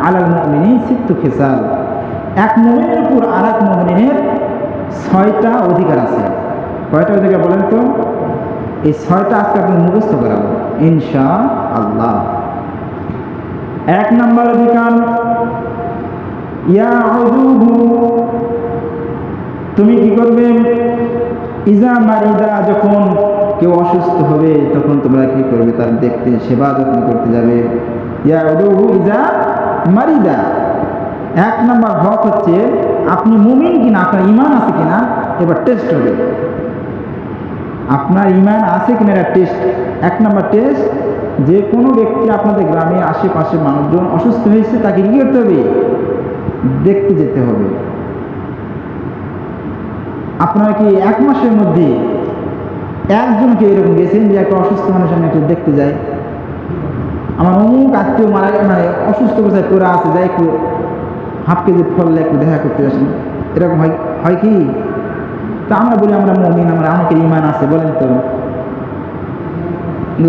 আলাল মুমিনিন সিত্তু খিসাল, এক মুমিনের উপর আর এক মুমিনের 6টা অধিকার আছে। কয়টা অধিকার বলেন তো? এই 6টা আজকে আপনি মুখস্থ করাবো ইনশাআল্লাহ। 1 নম্বর অধিকার, ইয়াউদুহু, তুমি কি করবে? ইজা মারিদা, যখন কেউ অসুস্থ হবে তখন তোমরা কি করবে? তার দেখতে সেবা যত্ন করতে যাবে। ইয়াউদুহু ইজা মারিদা। 1 নম্বর হক হচ্ছে আপনি মুমিন কিনা, আপনার ঈমান আছে কিনা এবার টেস্ট হবে। আপনার ঈমান আছে কিনা এটা টেস্ট। 1 নম্বর টেস্ট, যে কোনো ব্যক্তি আপনাদের গ্রামে আশেপাশে মানুষজন অসুস্থ হয়েছে তাকে কি করতে হবে? দেখতে যেতে হবে। আপনারা কি 1 মাসের মধ্যে একজনকে এরকম গেছেন যে একটা অসুস্থ মানুষের একটু দেখতে যায়? আমার অমুক আত্মীয় মারা মানে অসুস্থ অবস্থায় পড়ে আছে, যাই একটু হাফ কেজি ফল একটু দেখা করতে আসেন, এরকম হয় কি? তা আমরা বলি আমরা মুমিন, আমাকে ঈমান আছে। বলেন তো,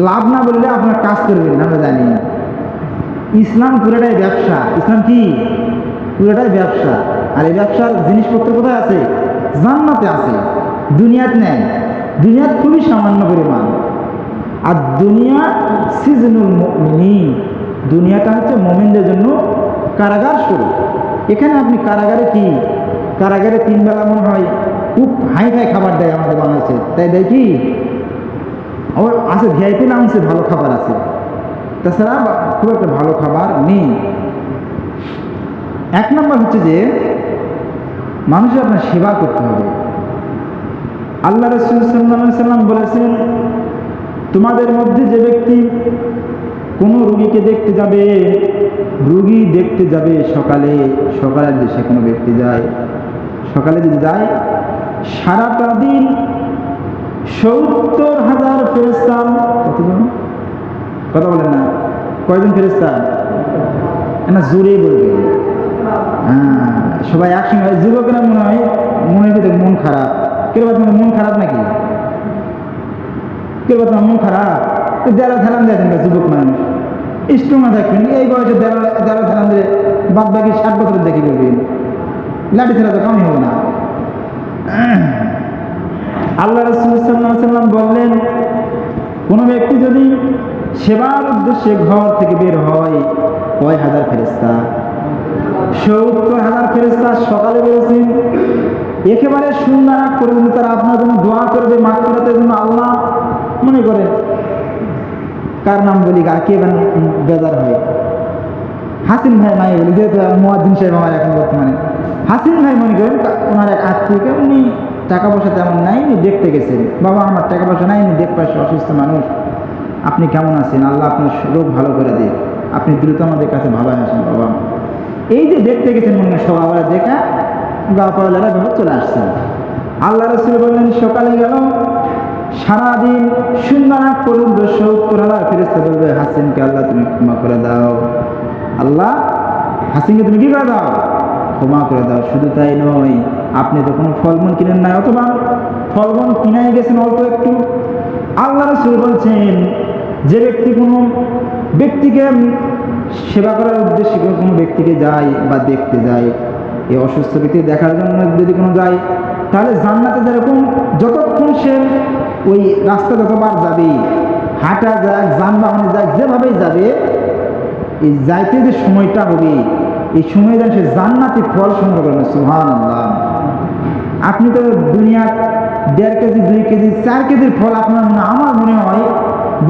লাভ না বললে আপনার কাজ করবেন, আমরা জানি। ইসলাম পুরোটাই ব্যবসা। ইসলাম কি? পুরোটাই ব্যবসা। আর এই ব্যবসার জিনিসপত্র কোথায় আছে? জান্নাতে আছে, দুনিয়াতে নেই। দুনিয়াত খুবই সামান্য পরিমাণ। আর দুনিয়া সিজনুল মুমিনিন, দুনিয়াটা হচ্ছে মুমিনদের জন্য কারাগার স্বরূপ। এখানে আপনি কারাগারে কি? কারাগারে 3 বেলা মনে হয় খুব হাই ফাই খাবার দেয় আমাদের বাংলাদেশে, তাই দেয় কি? আবার আছে ভিআইপি লাউঞ্জে ভালো খাবার আছে, তাছাড়া খুব একটা ভালো খাবার নেই। 1 নম্বর হচ্ছে যে মানুষের আপনার সেবা করতে হবে। আল্লাহ রাসূল সাল্লাল্লাহু আলাইহি সাল্লাম বলেছেন, তোমাদের মধ্যে যে ব্যক্তি কোনো রোগীকে দেখতে যাবে, রোগী দেখতে যাবে সকালে যদি সে কোনো ব্যক্তি যায়, সকালে যদি যায়, সারাটা দিন 70,000 ফেরেশতা, কতজন? কথা বলেন না, কয়জন ফেরেশতা? না জোরে বলবে। হ্যাঁ, সবাই একসঙ্গে। যুবকরা মনে হয় মন খারাপ। কেউ তোমার মন খারাপ নাকি? কেউ তোমার মন খারাপ? তো দেড়া ধ্যান দেন যুবক মানুষ স্ট্রং না থাকবেন, এই বয়সে দেড়া ধ্যান দিয়ে বাদ বাকি 60 বছর দেখি করবেন, লাঠি ছেড়া তো কামই হবে না। আল্লাহ রাসূল সাল্লাল্লাহু আলাইহি সাল্লাম বললেন, কোন ব্যক্তি যদি সেবার উদ্দেশ্যে ঘর থেকে বের হয়, কয় হাজার ফেরেশতা? 70,000 ফেরেশতা সকালে বেরোছেন, একেবারে সুন্দর করে তারা আপনার জন্য দোয়া করবে, মাগফিরাতের জন্য। আল্লাহ মনে করে কার নাম বলি, কে বেজার হয়? হাসিন ভাই নাই বলি, যেহেতু মুয়াজ্জিন সাহেব আমার এখন বর্তমানে হাসিন ভাই মনে করেন ওনার এক আত্মীয়কে, উনি টাকা পয়সা তেমন নাই, উনি দেখতে গেছেন। বাবা আমার টাকা পয়সা নাই, উনি দেখতে পাচ্ছেন অসুস্থ মানুষ, আপনি কেমন আছেন? আল্লাহ আপনার রোগ ভালো করে দিন, আপনি দ্রুত আমাদের কাছে ভালো আসেন বাবা। এই যে দেখতে গেছেন মনে সব আবার দেখা গা পাওয়ালারা ভাবে চলে আসছেন। আল্লাহ রাসূল বললেন, সকালে গেল, সারাদিন সুন্দর পর্যন্ত 70,000 ফেরেশতা বলবে, হাসিনকে আল্লাহ তুমি ক্ষমা করে দাও, আল্লাহ হাসিনকে তুমি কি করে দাও? ক্ষমা করে দাও। শুধু তাই নয়, আপনি তো কোনো ফলমূল কিনেন নাই, অথবা ফলমূল কিনাই গেছেন অল্প একটু, আল্লাহ রাসূল বলছেন, যে ব্যক্তি কোনো ব্যক্তিকে সেবা করার উদ্দেশ্যে কোনো ব্যক্তিকে যায় বা দেখতে যায়, এই অসুস্থ ব্যক্তি দেখার জন্য যদি কোনো যায়, তাহলে জান্নাতে যেরকম যতক্ষণ সে ওই রাস্তা যতবার যাবে, হাঁটা যাক, যানবাহনে যাক, যেভাবেই যাবে, এই যাইতে যে সময়টা হবে, এই সময় যেন সে জান্নাতি ফল সংগ্রহ করবে। সুবহানাল্লাহ। আপনি তো দুনিয়ার 1.5 কেজি 2 কেজি 4 কেজির ফল আপনার আমার মনে হয়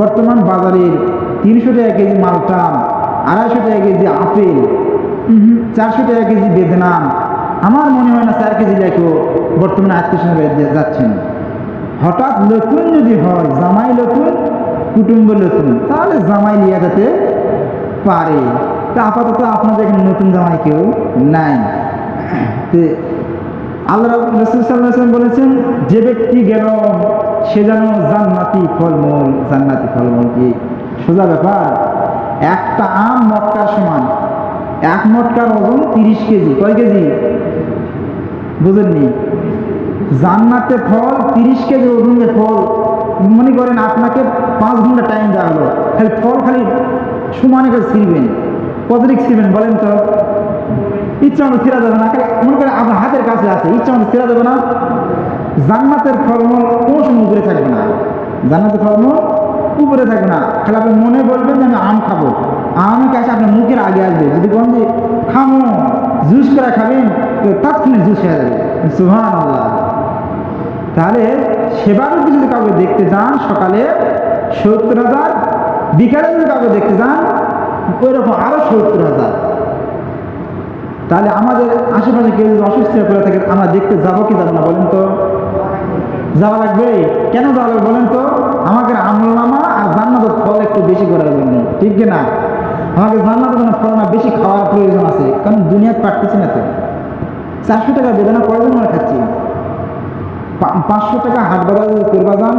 বর্তমান বাজারের 300 টাকা কেজি মালটা, 250 টাকা কেজি আপেল, 400 টাকা কেজি বেদানা, আমার মনে হয় না 4 কেজি লেখো বর্তমানে আত্মীয় যাচ্ছেন। হঠাৎ নতুন যদি হয়, জামাই নতুন, কুটুম্ব নতুন, তাহলে জামাই লিয়া যেতে পারে। তা আপাতত আপনাদের এখানে নতুন জামাই কেউ নাই। আল্লাহ রাসূল সাল্লাল্লাহু আলাইহি ওয়াসাল্লাম বলেছেন, যে ব্যক্তি গেল সে যেন জান্নাতি ফলমূল কি সোজা ব্যাপার। একটা আম মটকার সমান, 1 মটকার ওজন 30 কেজি। কয় কেজি? বুঝেননি? জান্নাতে ফল 30 কেজি ওজনের ফল। মনে করেন আপনাকে 5 ঘন্টা টাইম দেওয়া হলো, খালি ফল খালি সমানে করে ছিঁড়বেন, কত লিখছিলেন বলেন তো? ইচ্ছা মতো ছিঁড়া যাবে না, মনে করে আপনার হাতের কাছে আছে, ইচ্ছা মতো ছিঁড়া যাবে না। জান্নাতের ফলমূল কোনো সময় উপরে থাকবে না, জান্নাতের ফলমূল উপরে থাকবে না। তাহলে আপনি মনে বলবেন যে আমি আম খাবো, আমের কাছে আপনার মুখের আগে আসবে। যদি বলেন যে খামো, জুস করে খাবেন, তৎক্ষণে জুস হয়ে যাবে। সুবহানাল্লাহ। তাহলে সেবারও যদি কাউকে দেখতে যান সকালে 70,000, বিকালে যদি কাউকে দেখতে যান ওই রকম আরো 70,000। তাহলে আমাদের আশেপাশে কেউ যদি অসুস্থ হয়ে পড়ে থাকে আমরা দেখতে যাবো কি যাবো না বলেন তো? যাওয়া লাগবে। কেন যাওয়া লাগবে বলেন তো? আমাকে আমলনামা আর জান্নাতের ফল একটু বেশি করার জন্য, ঠিক না? আমাকে জান্নাতের ফল না বেশি খাওয়ার প্রয়োজন আছে, কারণ দুনিয়াতে পারতেছি না তো। 400 টাকা বেদনা কয়জন আমরা খাচ্ছি? 500 টাকা হাট বাজার করবা যান,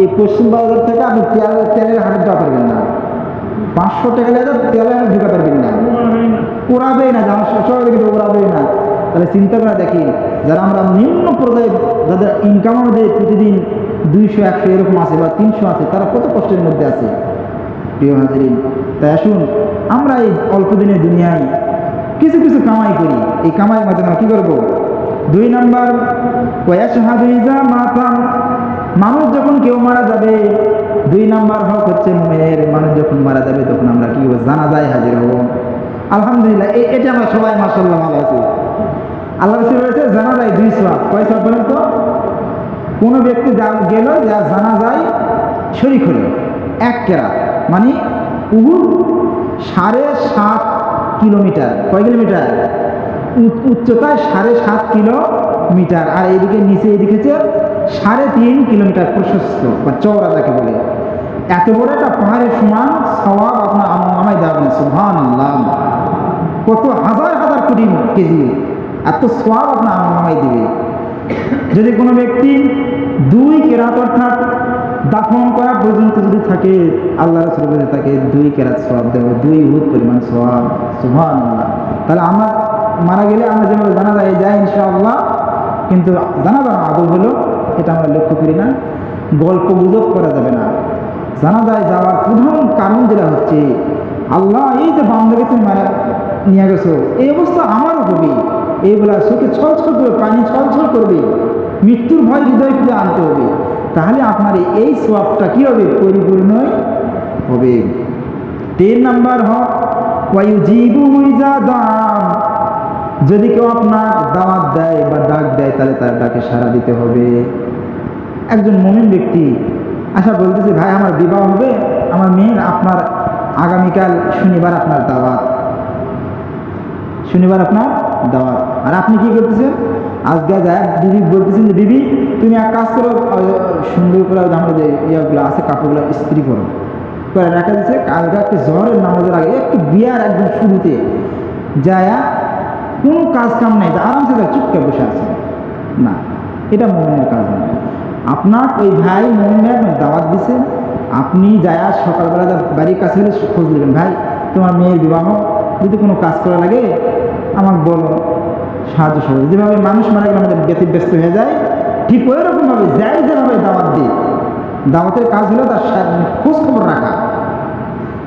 এই পশ্চিম বাজার থেকে আপনি তেলের হাটে যাওয়া পারবেন না। 500 টাকা লেগে তেলের হাটে ঢুকা পারবেন না, ওড়াবেই না, যারা সবাই কিন্তু ওড়াবেই না। তাহলে চিন্তা করে দেখি, যারা আমরা নিম্ন পর্যায়ে যাদের ইনকাম আমাদের প্রতিদিন 200, 100 এরকম আছে বা 300 আছে, তারা কত কষ্টের মধ্যে আছে প্রিয় হাজিরিন। তাই আসুন আমরা এই অল্প দিনের দুনিয়ায় কিছু কিছু কামাই করি। এই কামাইয়ের মাধ্যমে কি করবো? 2 নাম্বার, মানুষ যখন কেউ মারা যাবে, 2 নাম্বার হক হচ্ছে মুমিনের, মানুষ যখন মারা যাবে তখন আমরা কি করবো? জানাজায় হাজির হব। আলহামদুলিল্লাহ, এটা আমরা সবাই মাশাআল্লাহ ভালো আছি। আল্লাহ রাসূল বলেছে জানাজায় 2 সওয়াব। কয় সওয়াব বলেন তো? কোনো ব্যক্তি গেল যা জানাজায় শরীক হলো, 1 কেরাত, মানে উহুদ 7.5 কিলোমিটার। কয় কিলোমিটার? উচ্চতায় 7.5 কিলোমিটার, আর এইদিকে নিচে এদিকে হচ্ছে 3.5 কিলোমিটার প্রশস্ত বা চওড়া যাকে বলে। এত বড় একটা পাহাড়ের সমান সওয়াব আপনার আমলনামায় দেওয়া হবে। সুবহানাল্লাহ। কত হাজার হাজার কোটি কেজি এত সওয়াব আপনার আমলনামায় দিবে। যদি কোনো ব্যক্তি 2 কেরাত অর্থাৎ দাফন করা পর্যন্ত যদি থাকে, আল্লাহ রাসূল বলে তাকে 2 কেরাত সওয়াব দেবে, 2 উহুদ পরিমাণ সওয়াব। সুবহানাল্লাহ। তাহলে আমরা মারা গেলে আমরা যেভাবে জানাজায় যাই ইনশাআল্লাহ, কিন্তু জানাজার আদব হলো এটা আমরা লক্ষ্য করি না। গল্প গুজব করা যাবে না। জানাজায় যাওয়ার প্রধান কারণ যেটা হচ্ছে, আল্লাহ এই যে বান্দাকে তুমি মারা নিয়ে গেছো, এই অবস্থা আমারও হবে, এইগুলা চোখে ছলছল করবে, পানি ছলছল করবে, মৃত্যুর ভয় হৃদয় ফিরে আনতে হবে। তাহলে আপনার এই সওয়াবটা কি হবে? পরিপূর্ণ হবে। 3 নাম্বার হক ওয়ায়ুজিবু ইযা দাআ, যদি কেউ আপনার দাওয়াত দেয় বা ডাক দেয় তাহলে তার ডাকে সাড়া দিতে হবে। একজন মুমিন ব্যক্তি আশা বলতেছে, ভাই আমার বিবাহ হবে, আমার মেয়ের, আপনার আগামীকাল শনিবার আপনার দাওয়াত, শনিবার আপনার দাওয়াত, আর আপনি কি করতেছেন? আজকে যায় দিদি বলতেছেন যে দিদি তুমি এক কাজ করো, সুন্দর করে আমার যে ইয়েগুলো আছে কাপড়গুলো ইস্ত্রি করো করে রাখা দিচ্ছে, কালকে একটু জহরের নামাজের আগে একটু বিয়ার একদম শুরুতে যায়, কোনো কাজ কাম নেই, আরামসে চুপকে বসে আছে না, এটা মুমিনের কাজ না। আপনার ওই ভাই মুমিনের আপনার দাওয়াত দিছে, আপনি যায় সকালবেলা বাড়ির কাছে হলে খোঁজ নেবেন, ভাই তোমার মেয়ের বিবাহ, যদি কোনো কাজ করা লাগে আমাকে বলো, সাহায্য সহযোগ। যেভাবে মানুষ মারা গেলে আমাদের ব্যতিব্যস্ত হয়ে যায়, ঠিক ওই রকমভাবে যাই যেভাবে দাওয়াত দিই, দাওয়াতের কাজ হলো তার খোঁজ খবর রাখা।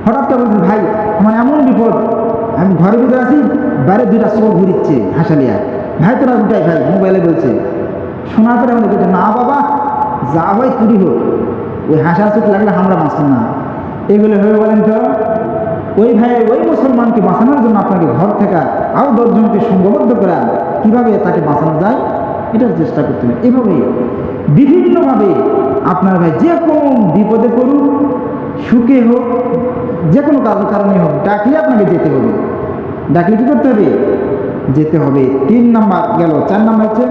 হঠাৎ করে বলছি, ভাই আমার এমন বিপদ, আমি ঘরের ভিতরে আছি, বাইরে 2টা চোখ ঘুরিচ্ছে হাসালিয়া, ভাই তোরা উঠাই, ভাই মোবাইলে বলছে। শোনার পরে আমাদের বলছে, না বাবা যা হয় তুই হোক, ওই হাসা চোখ লাগলে আমরা বাঁচব না। এগুলো হয়ে বলেন তো, ওই ভাই ওই মুসলমানকে বাঁচানোর জন্য আপনাকে ঘর থেকে আরও 10 জনকে সংঘবদ্ধ করা, কীভাবে তাকে বাঁচানো যায় এটার চেষ্টা করতে হবে। এভাবে বিভিন্নভাবে আপনার ভাই যে কোনো বিপদে পড়ুক, সুখে হোক, যে কোনো কারণে হোক, ডাকলে আপনাকে যেতে হবে। ডাকলে কি করতে হবে? যেতে হবে। 3 নাম্বার গেল। 4 নাম্বার হচ্ছে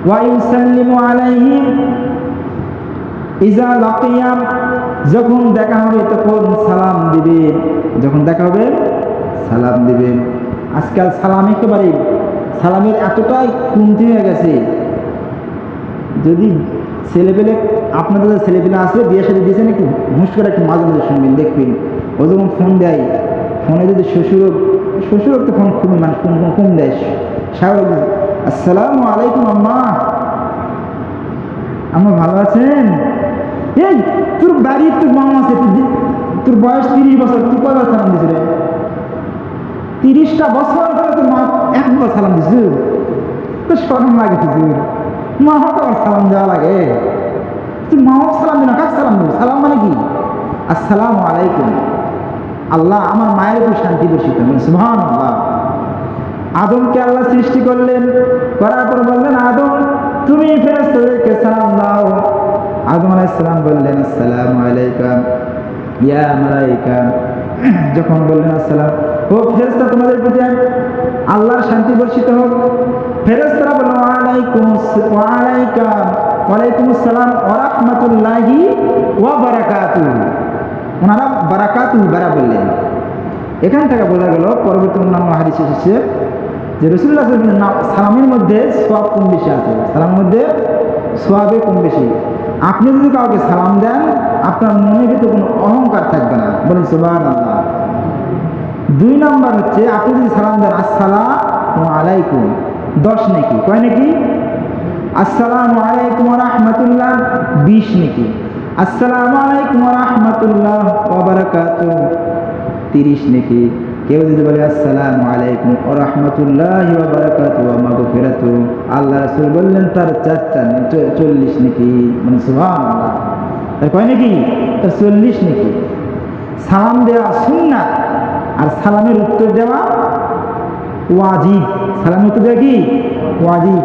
ওয়ায়ুসাল্লিমু আলাইহি ইজা লাকিয়া, যখন দেখা হবে তখন সালাম দিবে, যখন দেখা হবে সালাম দিবে। আজকাল সালাম একেবারে সালামের এতটাই কমতি হয়ে গেছে, যদি ছেলেপেলে আপনাদের ছেলেপেলে আছে বিয়ে সাথে দিয়েছেন, একটু হুঁশ করে একটু মাঝে মাঝে শুনবেন, দেখবেন ও যখন ফোন দেয়, ফোনে যদি শ্বশুর তো ফোন খুবই মানুষ কম দেয়, স্বাভাবিক, আসসালামু আলাইকুম আম্মা, আম্মা ভালো আছেন? এই তোর বাড়ির তোর মামা আছে, তোর বয়স 30 বছর, তুই কয়বার সালাম দিয়েছিল? 30টা বছর ধরে তো মা একবার সালাম দিছি, তো শরম লাগে হুজুর, মা হতো সালাম দেওয়া লাগে, তুই মা হোক সালাম দিন, কাজ সালাম দিল, সালাম মানে কি? আসসালামু আলাইকুম, আল্লাহ আমার মায়ের উপর শান্তি বর্ষিত হোক, সুবহানাল্লাহ। আদমকে আল্লাহ সৃষ্টি করলেন, করার পর বললেন আদম তুমি ফেরেশতাদেরকে সালাম দাও। আদম আলাইহিস সালাম বললেন আসসালামু আলাইকা ইয়া মালাইকা। যখন বললেন আসসালাম, ও ফেরেশতা তোমাদের প্রতি আল্লাহর শান্তি বর্ষিত হোক, ফেরেশতারা বলল ওয়ালাইকুম ওয়ালাইকা ওয়ালাইকুম আসসালাম ওয়া রাহমাতুল্লাহি ওয়া বারাকাতুহু। ওনারা বারাকাতুহু বারা বললেন। এখান থেকে বোঝা গেল, পরবর্তী অন্যান্য হাদিস এসেছে যে রাসূলুল্লাহ সাল্লাল্লাহু আলাইহি ওয়াসাল্লাম সালামের মধ্যে সওয়াব কম বেশি আছে, সালামের মধ্যে সওয়াবে কম বেশি। আপনি যদি কাউকে সালাম দেন আপনার মনে ভিতরে কোনো অহংকার থাকবে না, বলেন সুবহানাল্লাহ। 2 নাম্বার হচ্ছে আপনি যদি সালাম দেন আসসালামু আলাইকুম, 10 নেকি, কয় নেকি? আসসালামু আলাইকুম ওয়া রাহমাতুল্লাহ 20 নেকি, আসসালামু আলাইকুম ওয়া রাহমাতুল্লাহ ওয়া বারাকাতুহু 30 নেকি। কেউ যদি বলে আসসালামু আলাইকুম ওয়া রাহমাতুল্লাহি ওয়া বারাকাতুহু ওয়া মাগফিরাতুহু, আল্লাহ রাসূল বললেন তার 4টা 40 নেকি, মানে সুবহানাল্লাহ, তার কয় নেকি? তার 40 নেকি। সালাম দেওয়া সুন্নাত আর সালামের উত্তর দেওয়া ওয়াজিব। সালামের উত্তর দেওয়া কি ওয়াজিব।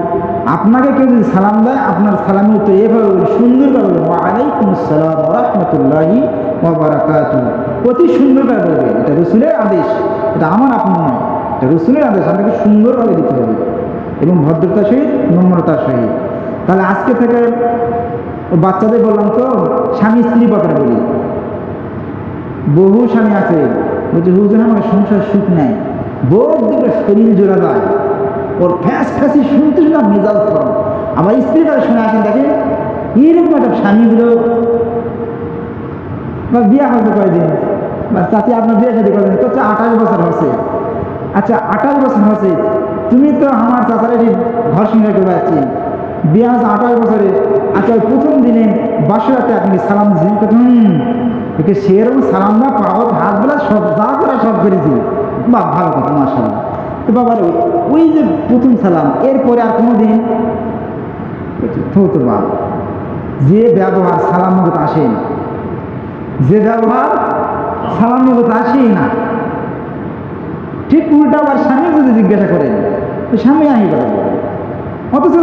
আপনাকে কেউ যদি সালাম দেয় আপনার সালামের উত্তর এভাবে সুন্দরভাবে বলবেন ওয়া আলাইকুম আসসালাম ওয়া রাহমাতুল্লাহি ওয়া বারাকাতুহু, অতি সুন্দরভাবে বলবেন। এটা রাসূলের আদেশ, এটা আমার আপনার নয়, এটা রাসূলের আদেশ। আপনাকে সুন্দরভাবে দিতে হবে এবং ভদ্রতার সহিত নম্রতার সহিত। তাহলে আজকে থেকে বাচ্চাদের বললাম তো স্বামী স্ত্রী ব্যাপারে বলি। বহু স্বামী আছে বলছে হুজুর আমার সংসার সুখ নেই, বউ দিকে শরীর জোড়া যায়, ওর ফ্যাঁস ফ্যাঁসি শুনতে শুনলাম মেজাজ গরম। আমার স্ত্রী তারা শুনে আসেন দেখেন এইরকম একটা স্বামীগুলো, বা বিয়ে হয়তো কয়েকদিন, বা চাচি আপনার বিয়ে শাদী করেন তো 28 বছর হচ্ছে। আচ্ছা 28 বছর হচ্ছে, তুমি তো আমার চাচারা ঘর সংসার করে যাচ্ছি, বিয়ে হচ্ছে 28 বছরে। আচ্ছা ওই প্রথম দিনে বাসরাতে আপনি সালাম দিয়েছেন, একে সেরকম সালাম না পাওয়া হাত বেলা সব যা করে সব করেছি, বা ভালো কথা মাশাআল্লাহ। তো বাবার ওই যে প্রথম সালাম, এরপরে আর কোনো দিন তো বাবা যে ব্যবহার সালাম মতো আসে না, যে ব্যবহার সালাম মতো আসেই না। ঠিক উল্টা আবার স্বামী যদি জিজ্ঞাসা করেন তো স্বামী আহি করে, অথচ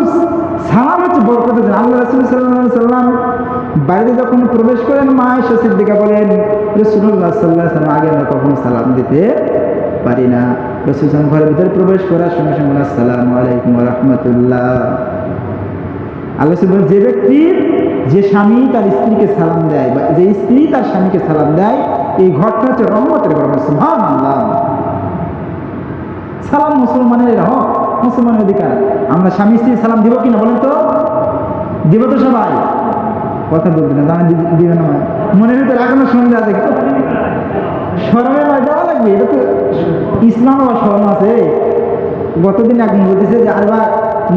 সালাম হচ্ছে বরকতের দিন। আল্লাহ রাসূল সাল্লাল্লাহু আলাইহি ওয়াসাল্লাম বাড়িতে যখন প্রবেশ করেন মা আয়েশা সিদ্দিকা বলেন রাসূলুল্লাহ সাল্লাল্লাহু আলাইহি ওয়াসাল্লাম আগে আমরা কখনো সালাম দিতে পারি না। রাসূল সাল্লাল্লাহু ঘরের ভিতরে প্রবেশ করার সঙ্গে সঙ্গে আসসালামু আলাইকুম ওয়া রাহমাতুল্লাহ। আল্লাহ বলেন যে ব্যক্তি, যে স্বামী তার স্ত্রীকে সালাম দেয় বা যে স্ত্রী তার স্বামীকে সালাম দেয়, এই ঘরটা হচ্ছে রহমতের ঘর। সুবহানাল্লাহ। সালাম মুসলমানের হক, মুসলমানের অধিকার। আমরা স্বামী স্ত্রী সালাম দিব কিনা বলেন তো? দিব তো সবাই? কথা বলবেন না, আমি দিবে না, মনের ভিতরে এখনো সন্দেহ আছে, শরমের নয় দেওয়া লাগবে। এটা তো ইসলাম আবার শরম আছে। গতদিন একদিন বলতেছে যে আল্লাহ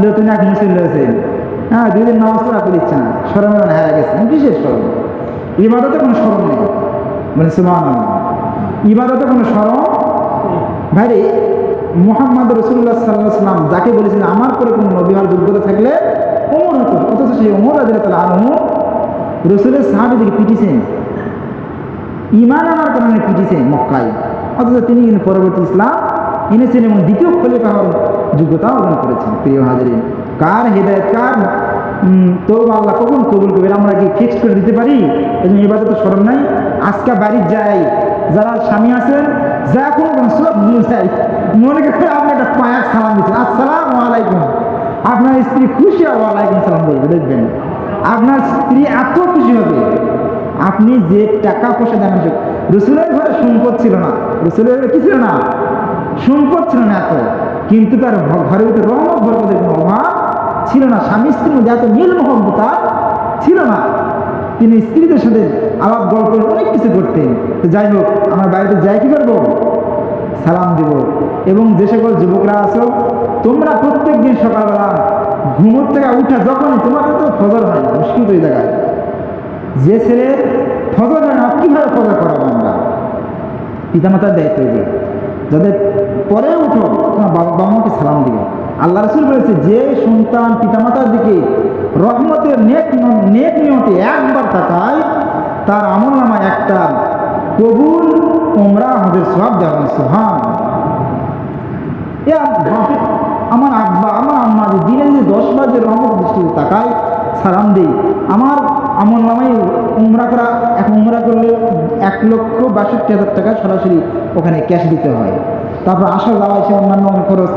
নতুন এক মুসলিম রয়েছে, হ্যাঁ 2 দিন নামাজ পড়া করিচ্ছে না, শরমে মানে হারা গেছে। কিসের শরম? ইবাদতে কোনো শরম নেই, মানে সুবহানাল্লাহ, ইবাদতে কোনো শরম। ভাইরে মুহাম্মদ রাসূলুল্লাহ সাল্লাল্লাহু আলাইহি ওয়াসাল্লাম যাকে বলেছিলেন আমার পরে কোনো নবী হওয়ার যোগ্যতা থাকলে ওমর হতো, অথচ সেই ওমর রাদিয়াল্লাহু আনহু রাসূলের সাহাবীদেরকে পিটিয়েছেন, ঈমান আনার কারণে পিটিয়েছেন মক্কায়, অথচ তিনি কিন্তু পরবর্তী ইসলাম এনেছেন এবং দ্বিতীয় খলিফা হওয়ার যোগ্যতা অর্জন করেছেন। প্রিয় হাজিরিন, কার হেদায়েত, কার তওবা আল্লাহ কখন কবুল করবে আমরা কি ফিক্সড করে দিতে পারি? এজন্য ইবাদতে শরম নাই। আজকে বাড়ির যাই যারা স্বামী আছেন, যা কোনো সব নিয়ে যাই, মনে করে আপনি একটা পায়াক সালাম দিচ্ছেন আসসালামু আলাইকুম, আপনার স্ত্রী খুশি হবে, ওয়ালাইকুম সালাম বলবে, দেখবেন আপনার স্ত্রী এত খুশি হবে। আপনি যে টাকা পয়সা দেন, রাসূলের ঘরে সম্পদ ছিল না, রাসূলের ঘরে কি ছিল না? সম্পদ ছিল না এত, কিন্তু তার ঘরের ভিতরে রহমত বরকতের কোনো অভাব ছিল না। স্বামী স্ত্রীর মধ্যে এত মিল মহব্বত ছিল না। তিনি স্ত্রীদের সাথে আলাপ গল্প অনেক কিছু করতেন। তো যাই হোক, আমার বাড়িতে যাই কি করবো? সালাম দিব। এবং যে সকল যুবকরা আছো, তোমরা প্রত্যেক দিন সকালবেলা ঘুমোর থেকে উঠা যখনই, তোমাদের তো ফজর হয় না, মুশকিল ওই জায়গায়। যে ছেলের ফজর হয় না, কিভাবে ফজর করাবো আমরা? পিতামাতার দায়িত্ব হবে। যাদের পরে উঠো তোমার বাবা মাকে সালাম দিবে। আল্লাহ রাসূল বলেছে যে সন্তান পিতামাতার দিকে রহমতের নেক নিয়তে একবার তাকায় তার আমলনামায় একটা কবুল উমরা হজের সওয়াব দেওয়া হয়। সুবহানাল্লাহ। আমার আব্বা আমার আম্মা যে দিনে যে 10 বার যে রহমত দৃষ্টিতে তাকায় সালাম দেই, আমার আমলনামায় উমরা করা, এখন উমরা করলে 1,62,000 টাকা সরাসরি ওখানে ক্যাশ দিতে হয়। তারপর আসা যাওয়া এসে অন্যান্য খরচ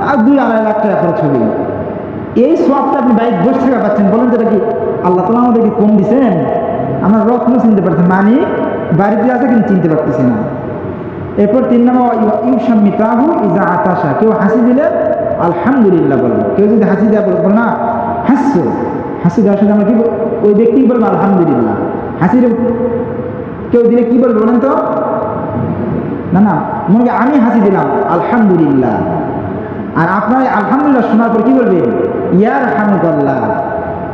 আর 2-2.5 লাখ টাকা খরচ হবে। এই সওয়াবটা আপনি বাইক বসে থাকা পাচ্ছেন, বলেন তো এটা কি আল্লাহ তাআলা আমাদেরকে কম দিচ্ছেন? আমরা রত্ন চিনতে পারছি, মানে বাড়িতে আছে কিন্তু চিনতে পারতেছি না। এরপর 3 নম্বর ইউসাম্মিতাহু ইজা আতাশা, কেউ হাসি দিলে আলহামদুলিল্লাহ বলবো। কেউ যদি হাসি দেওয়া বলবো না হাসছো, হাসি দেওয়ার সাথে আমরা কি ওই ব্যক্তি বলবো আলহামদুলিল্লাহ। হাসির কেউ দিলে কি বলবো বলেন তো? না না, মনে করি আমি হাসি দিলাম আলহামদুলিল্লাহ, আর আপনার আলহামদুলিল্লাহ শোনার পর কি বলবে ইয়ারহামুকাল্লাহ।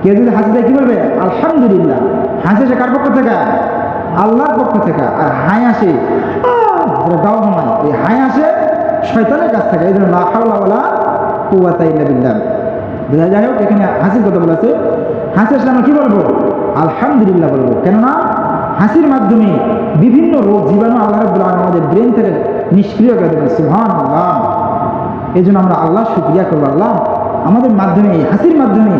কেউ যদি হাসি দেয় কি বলবে আলহামদুলিল্লাহ। হাসি আসে কার পক্ষ থেকে? আল্লাহর পক্ষ থেকে। আর হাই আসে গাওয়া হয়, এই হাই আসে শয়তানের কাছ থেকে। এই জন্য লা হাওলা ওয়ালা কুওয়াতা ইল্লা বিল্লাহ। যাই হোক, এখানে হাসির কথা বলেছে। হাসি আসলে আমরা কি বলবো? আলহামদুলিল্লাহ বলবো। কেননা হাসির মাধ্যমে বিভিন্ন রোগ জীবাণু আল্লাহ রাব্বুল আলামিন আমাদের ব্রেন থেকে নিষ্ক্রিয় করে দেবেন। সুবহানাল্লাহ। এই জন্য আমরা আল্লাহ শুকরিয়া করবো, আল্লাহ আমাদের মাধ্যমে, এই হাসির মাধ্যমে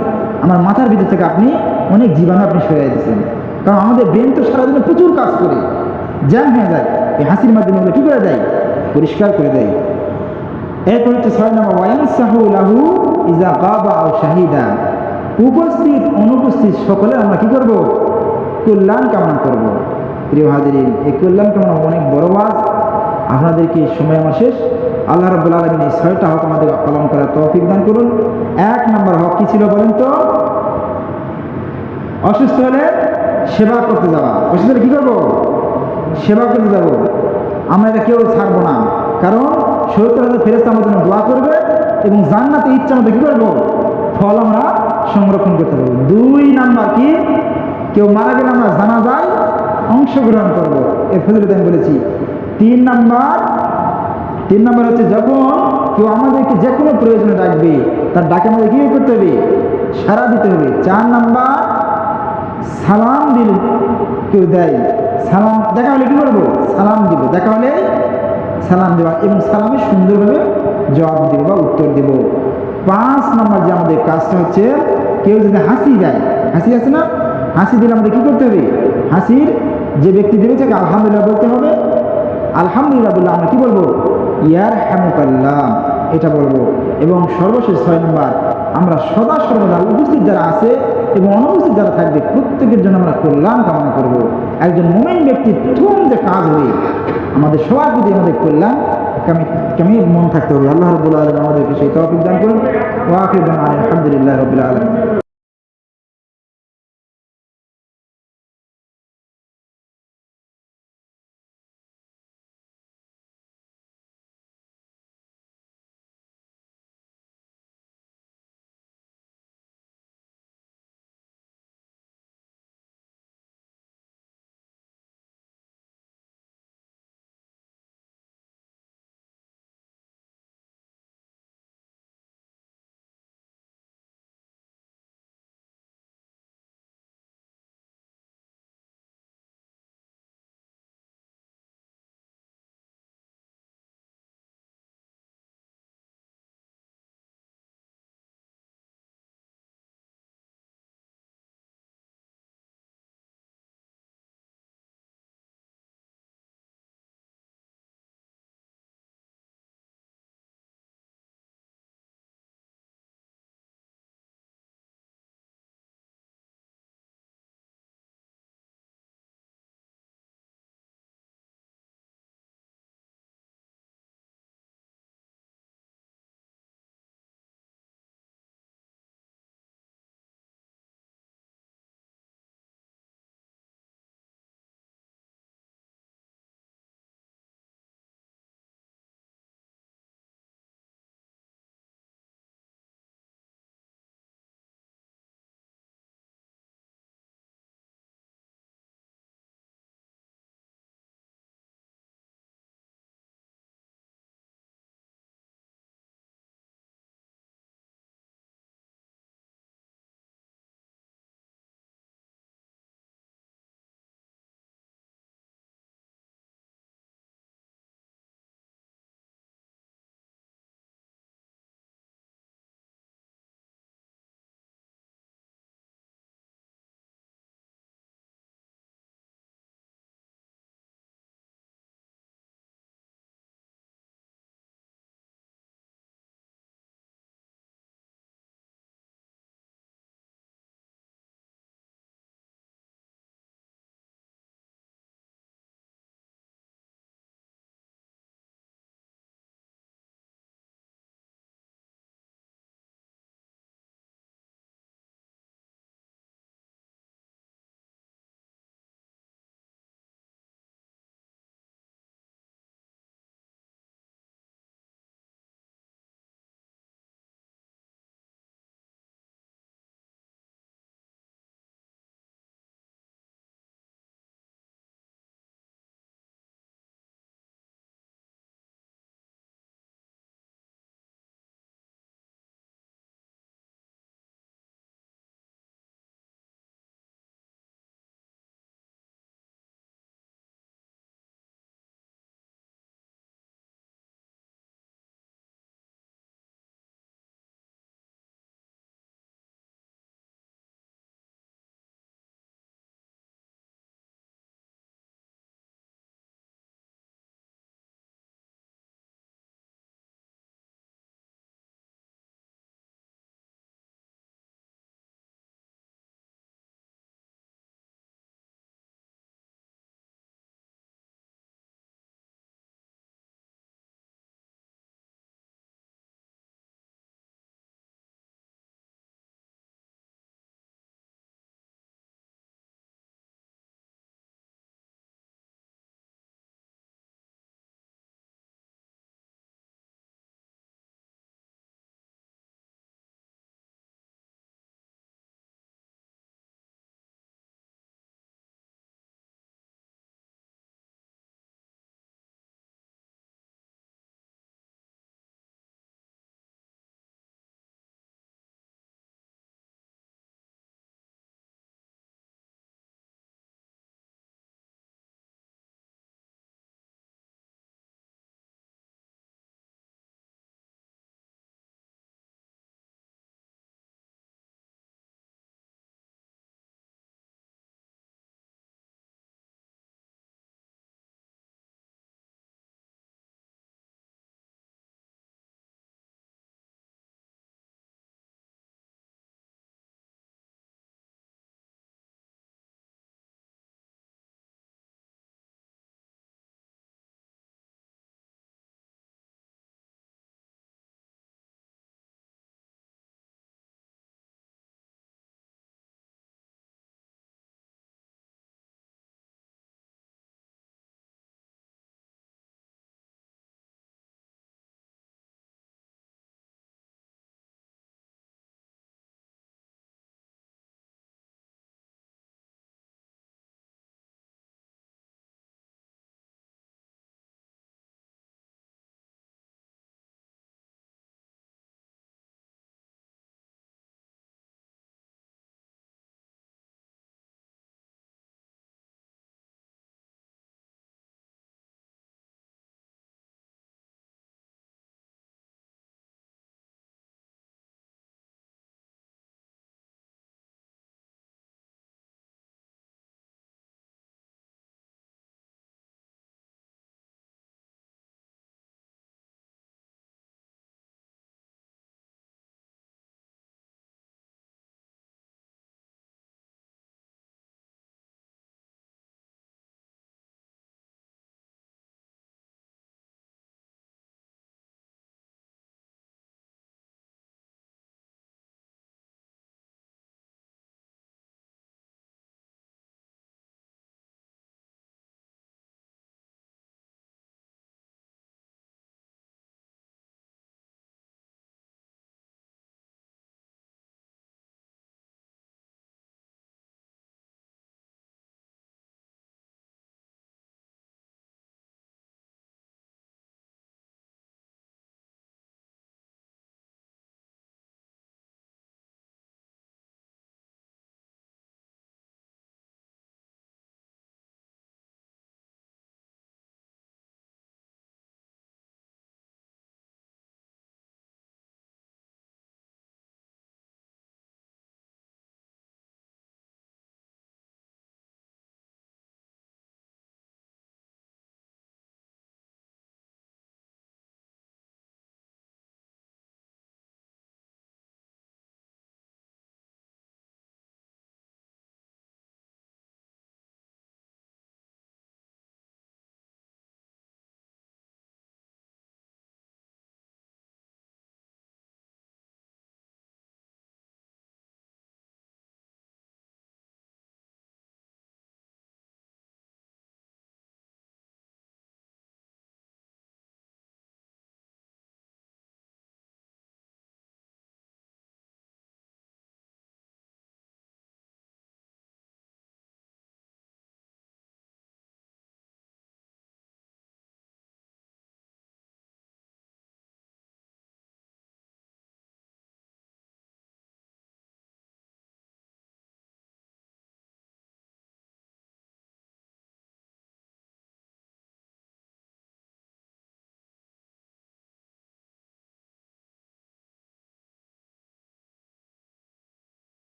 আমার মাথার ভিতর থেকে আপনি অনেক জীবাণু আপনি সরিয়ে দিচ্ছেন। কারণ আমাদের ব্রেন তো সারাদিনে প্রচুর কাজ করে, জ্যাম হয়ে যায়, এই হাসির মাধ্যমে ওগুলো কি করে দেয়? পরিষ্কার করে দেয়। এরপর হচ্ছে 6 নম্বর ওয়ায়ানসাহু লাহু ইজা গাবা আও শাহিদা, উপস্থিত অনুপস্থিত সকলে আমরা কি করব? কল্যাণ কামনা করব। প্রিয় হাজিরিন, এই কল্যাণ কামনা অনেক বড় ওয়াজ। আপনাদেরকে সময় আমার শেষ। আল্লাহ রাব্বুল আলামিন এই 6টা হক আমাদের পালন করার তৌফিক দান করুন। 1 নম্বর হক কি ছিল বলেন তো? অসুস্থ হলে সেবা করতে যাওয়া। অসুস্থ হলে কি করবো? সেবা করতে যাবো। আমরা এটা কেউ ছাড়বো না, কারণ 70,000 ফেরেশতা আমাদের জন্য দোয়া করবে এবং জান্নাতে ইচ্ছা মতো কি করবো? ফল আমরা সংরক্ষণ করতে পারবো। 2 নাম্বার কি? কেউ মারা গেলে আমরা জানাজায় অংশগ্রহণ করবো, এর ফজিলত আমি বলেছি। 3 নাম্বার হচ্ছে যখন কেউ আমাদেরকে যে কোনো প্রয়োজনে ডাকবে তার ডাকে আমাদের কি করতে হবে? সাড়া দিতে হবে। 4 নাম্বার সালাম দিল কেউ দেয়, সালাম দেখা হলে কি করবো? সালাম দিব। দেখা হলে সালাম দেওয়া এবং সালামে সুন্দরভাবে জবাব দেব বা উত্তর দেব। 5 নম্বর যে আমাদের কাজটা হচ্ছে, কেউ যদি হাসি দেয়, হাসি আছে না, হাসি দিলে আমাদের কি করতে হবে? হাসির যে ব্যক্তি দেবে তাকে আলহামদুলিল্লাহ বলতে হবে। আলহামদুলিল্লাহ বললে আমরা কি বলবো? ইয়ারহামুকাল্লাহ, এটা বলবো। এবং সর্বশেষ 6 নম্বর, আমরা সদা সর্বদা উপস্থিত যারা আছে এবং অনুপস্থিত যারা থাকবে প্রত্যেকের জন্য আমরা কল্যাণ কামনা করব। একজন মুমিন ব্যক্তির প্রথম যে কাজ হবে, আমাদের সবার প্রতি আমাদের কল্যাণ কামী মন থাকতে হবে। আল্লাহ রাব্বুল আলামিন আমাদেরকে সেই তৌফিক দান করুন। ওয়া আখিরু দাওয়ানা আলহামদুলিল্লাহি রাব্বিল আলামিন।